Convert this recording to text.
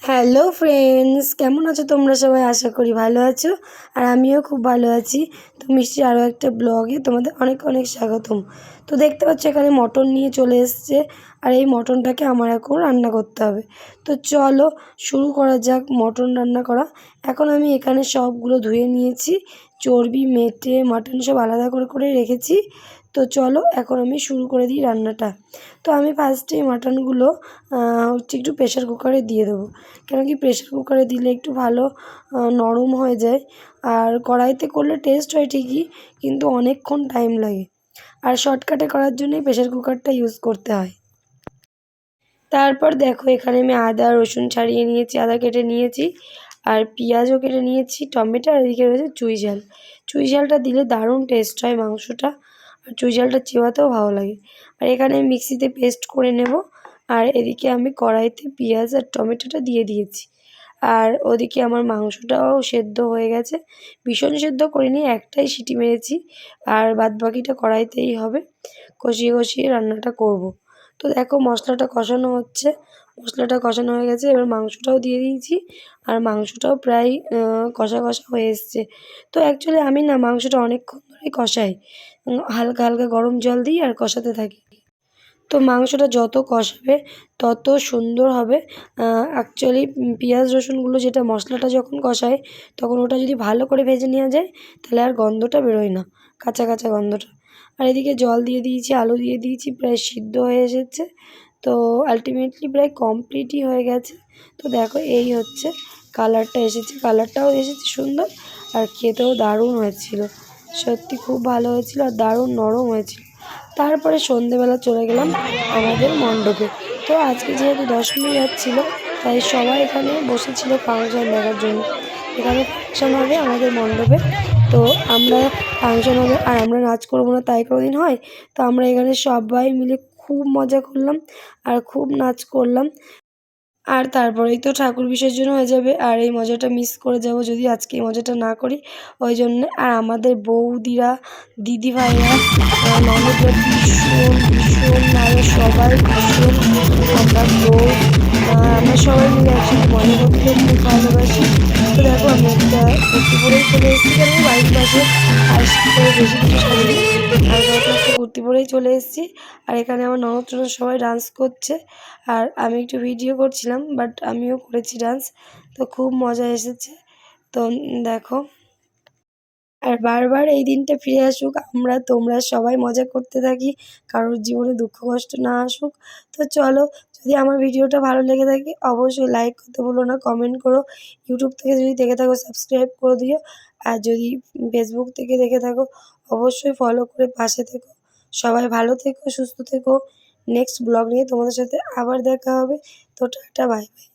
Hello friends, কেমন আছো তোমরা সবাই? আশা করি ভালো আছো। আর আমিও খুব ভালো আছি। তো মিষ্টির আরও একটা ব্লগে তোমাদের অনেক অনেক স্বাগতম। তো দেখতে পাচ্ছ এখানে মটন নিয়ে চলে এসছে, আর এই মটনটাকে আমার এখন রান্না করতে হবে। তো চলো শুরু করা যাক মটন রান্না করা। এখন আমি এখানে সবগুলো ধুয়ে নিয়েছি, চর্বি মেটে মাটন সব আলাদা করে করে রেখেছি। তো চলো এখন আমি শুরু করে দিই রান্নাটা। তো আমি ফার্স্টেই মাটনগুলো হচ্ছে একটু প্রেশার কুকারে দিয়ে দেবো, কেন কি প্রেশার কুকারে দিলে একটু ভালো নরম হয়ে যায়। আর কড়াইতে করলে টেস্ট হয় ঠিকই, কিন্তু অনেকক্ষণ টাইম লাগে। আর শর্টকাটে করার জন্যই প্রেশার কুকারটা ইউজ করতে হয়। তারপর দেখো এখানে আমি আদা রসুন ছাড়িয়ে নিয়েছি, আদা কেটে নিয়েছি, আর পেঁয়াজও কেটে নিয়েছি, টমেটো, আর এদিকে রয়েছে চুই ঝাল। চুই ঝালটা দিলে দারুণ টেস্ট হয় মাংসটা, আর চুই ঝালটা চেবাতেও ভালো লাগে। আর এখানে আমি মিক্সিতে পেস্ট করে নেব। আর এদিকে আমি কড়াইতে পেঁয়াজ আর টমেটোটা দিয়ে দিয়েছি। আর ওদিকে আমার মাংসটাও সেদ্ধ হয়ে গেছে, ভীষণ সেদ্ধ করিনি, একটাই সিটি মেরেছি। আর বাদবাকিটা কড়াইতেই হবে, কষিয়ে কষিয়ে রান্নাটা করব। তো দেখো মশলাটা কষানো হচ্ছে, মশলাটা কষানো হয়ে গেছে, এবার মাংসটাও দিয়ে দিয়েছি। আর মাংসটাও প্রায় কষা কষা হয়ে এসছে। তো অ্যাকচুয়ালি আমি না মাংসটা অনেকক্ষণ ধরেই কষাই, হালকা হালকা গরম জল দিই আর কষাতে থাকি। তো মাংসটা যত কষাবে তত সুন্দর হবে। অ্যাকচুয়ালি পেঁয়াজ রসুনগুলো যেটা মশলাটা যখন কষায়, তখন ওটা যদি ভালো করে ভেজে নেওয়া যায় তাহলে আর গন্ধটা বেরোয় না, কাঁচা কাঁচা গন্ধটা। আর এদিকে জল দিয়ে দিয়েছি, আলু দিয়ে দিয়েছি, প্রায় সিদ্ধ হয়ে এসেছে। তো আলটিমেটলি প্রায় কমপ্লিটই হয়ে গেছে। তো দেখো এই হচ্ছে কালারটা এসেছে, কালারটাও এসেছে সুন্দর, আর খেতেও দারুণ হয়েছিল। সত্যি খুব ভালো হয়েছিল আর দারুণ নরম হয়েছিল। তারপরে সন্ধেবেলা চলে গেলাম আমাদের মণ্ডপে। তো আজকে যেহেতু দশমী যাচ্ছিলো, তাই সবাই এখানে বসেছিল ফাংশন দেখার জন্য। এখানে ফাংশন হবে আমাদের মণ্ডপে। তো আমরা ফাংশন হবে আর আমরা নাচ করবো না তাই কোনোদিন হয়? তো আমরা এখানে সবাই মিলে খুব মজা করলাম আর খুব নাচ করলাম। আর তারপরেই তো ঠাকুর বিসর্জন হয়ে যাবে, আর এই মজাটা মিস করে যাব যদি আজকে এই মজাটা না করি। ওই জন্যে আর আমাদের বৌদিরা, দিদিভাইরা, ননদরা ভীষণ ভীষণ ভালো, সবাই ভীষণ, আমরা বউ, আমরা সবাই মিলে একসাথে মজা করতে খুব ভালোবাসি। তো দেখো আমি একটা কুর্তি পরেই চলে এসেছি, কেন বাড়ির পাশে আর করে বেশি কিছু সাজিনি, হালকা পাতলা একটা কুর্তি পরেই চলে এসেছি। আর এখানে আমার ননদ টনদ সবাই ডান্স করছে, আর আমি একটু ভিডিও করছিলাম, বাট আমিও করেছি ডান্স। তো খুব মজা এসেছে। তো দেখো, আর বারবার এই দিনটা ফিরে আসুক, আমরা তোমরা সবাই মজা করতে থাকি, কারোর জীবনে দুঃখ কষ্ট না আসুক। তো চলো, যদি আমার ভিডিওটা ভালো লেগে থাকে অবশ্যই লাইক করতে ভুলো না, কমেন্ট করো। ইউটিউব থেকে যদি দেখে থাকো সাবস্ক্রাইব করে দিও। আর যদি ফেসবুক থেকে দেখে থাকো অবশ্যই ফলো করে পাশে থেকো। সবাই ভালো থেকো, সুস্থ থেকো। নেক্সট ব্লগ নিয়ে তোমাদের সাথে আবার দেখা হবে। তো টাটা, বাই বাই।